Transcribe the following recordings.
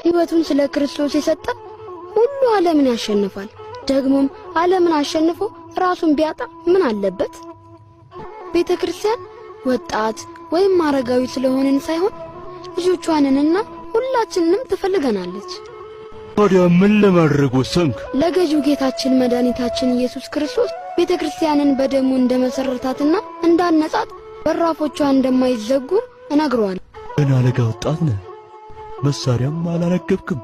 ሕይወቱን ስለ ክርስቶስ የሰጠ ሁሉ ዓለምን ያሸንፋል። ደግሞም ዓለምን አሸንፎ ራሱን ቢያጣ ምን አለበት? ቤተክርስቲያን ወጣት ወይም አረጋዊ ስለሆነን ሳይሆን ልጆቿንና ሁላችንንም ትፈልገናለች። ታዲያ ምን ለማድረግ ወሰንክ? ለገዢው ጌታችን መድኃኒታችን ኢየሱስ ክርስቶስ ቤተክርስቲያንን በደሙ እንደመሰረታትና እንዳነጻት በራፎቿ እንደማይዘጉ እነግረዋለሁ። ገና ለጋ ወጣት ነህ፣ መሳሪያም አላነገብክም።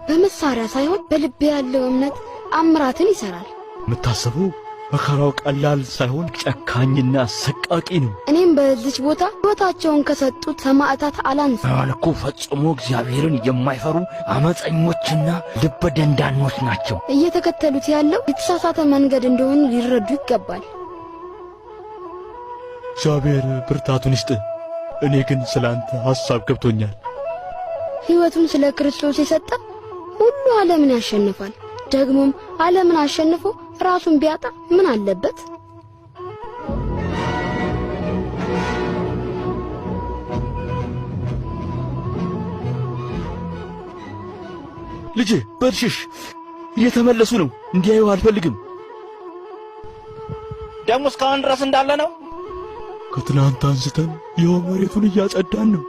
በመሳሪያ ሳይሆን በልብ ያለው እምነት አምራትን ይሰራል። የምታስበው መከራው ቀላል ሳይሆን ጨካኝና አሰቃቂ ነው። እኔም በዚች ቦታ ሕይወታቸውን ከሰጡት ሰማዕታት አላንስም። አልኩ ፈጽሞ እግዚአብሔርን የማይፈሩ አመፀኞችና ልበ ደንዳኖች ናቸው። እየተከተሉት ያለው የተሳሳተ መንገድ እንደሆነ ሊረዱ ይገባል። እግዚአብሔር ብርታቱን ይስጥ። እኔ ግን ስላንተ ሐሳብ ገብቶኛል። ሕይወቱን ስለ ክርስቶስ የሰጠ ሁሉ ዓለምን ያሸንፋል። ደግሞም ዓለምን አሸንፎ ራሱን ቢያጣ ምን አለበት? ልጄ በልሽሽ እየተመለሱ ነው። እንዲያዩ አልፈልግም። ደሙ እስካሁን ድረስ እንዳለ ነው። ከትናንት አንስተን ይኸው መሬቱን እያጸዳን ነው።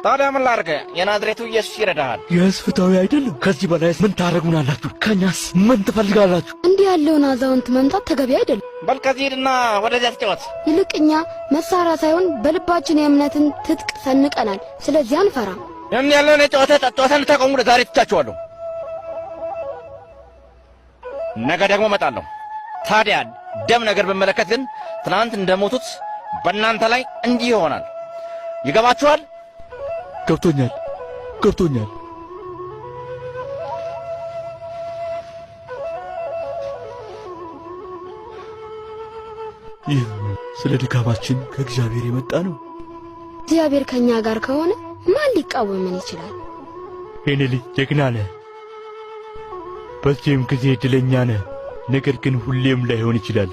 ታዲያ ምን ላድርግ? የናዝሬቱ ኢየሱስ ይረዳሃል። የሕዝብ ፍትሐዊ አይደለም። ከዚህ በላይ ምን ታረጉናላችሁ? ከኛስ ምን ትፈልጋላችሁ? እንዲህ ያለውን አዛውንት መምታት ተገቢ አይደለም። በል ከዚህ ሄድና ወደዚያ ተጫወት። ይልቅ እኛ መሳሪያ ሳይሆን በልባችን የእምነትን ትጥቅ ሰንቀናል። ስለዚህ አንፈራም። ያን ያለውን የጨዋታ ጨዋታን ተቆሙ። ዛሬ ትቻችኋለሁ፣ ነገ ደግሞ እመጣለሁ። ታዲያ ደም ነገር በመለከት ግን ትናንት እንደሞቱት በእናንተ ላይ እንዲህ ይሆናል። ይገባችኋል? ገብቶኛል፣ ገብቶኛል። ይህ ስለ ድካማችን ከእግዚአብሔር የመጣ ነው። እግዚአብሔር ከኛ ጋር ከሆነ ማን ሊቃወመን ይችላል? የኔ ልጅ ጀግና ነህ፣ በዚህም ጊዜ ዕድለኛ ነህ። ነገር ግን ሁሌም ላይሆን ይችላል።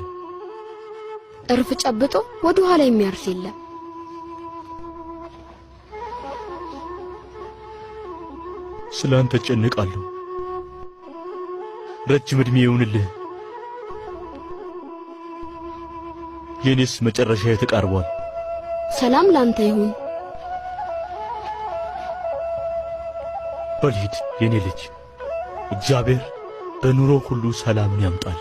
እርፍ ጨብጦ ወደ ኋላ የሚያርስ የለም። ስላንተ ጨነቃለሁ። ረጅም ዕድሜ ይሁንልህ። የኔስ መጨረሻ ተቃርቧል። ሰላም ላንተ ይሁን። በልሂድ የኔ ልጅ። እግዚአብሔር በኑሮ ሁሉ ሰላምን ያምጣል።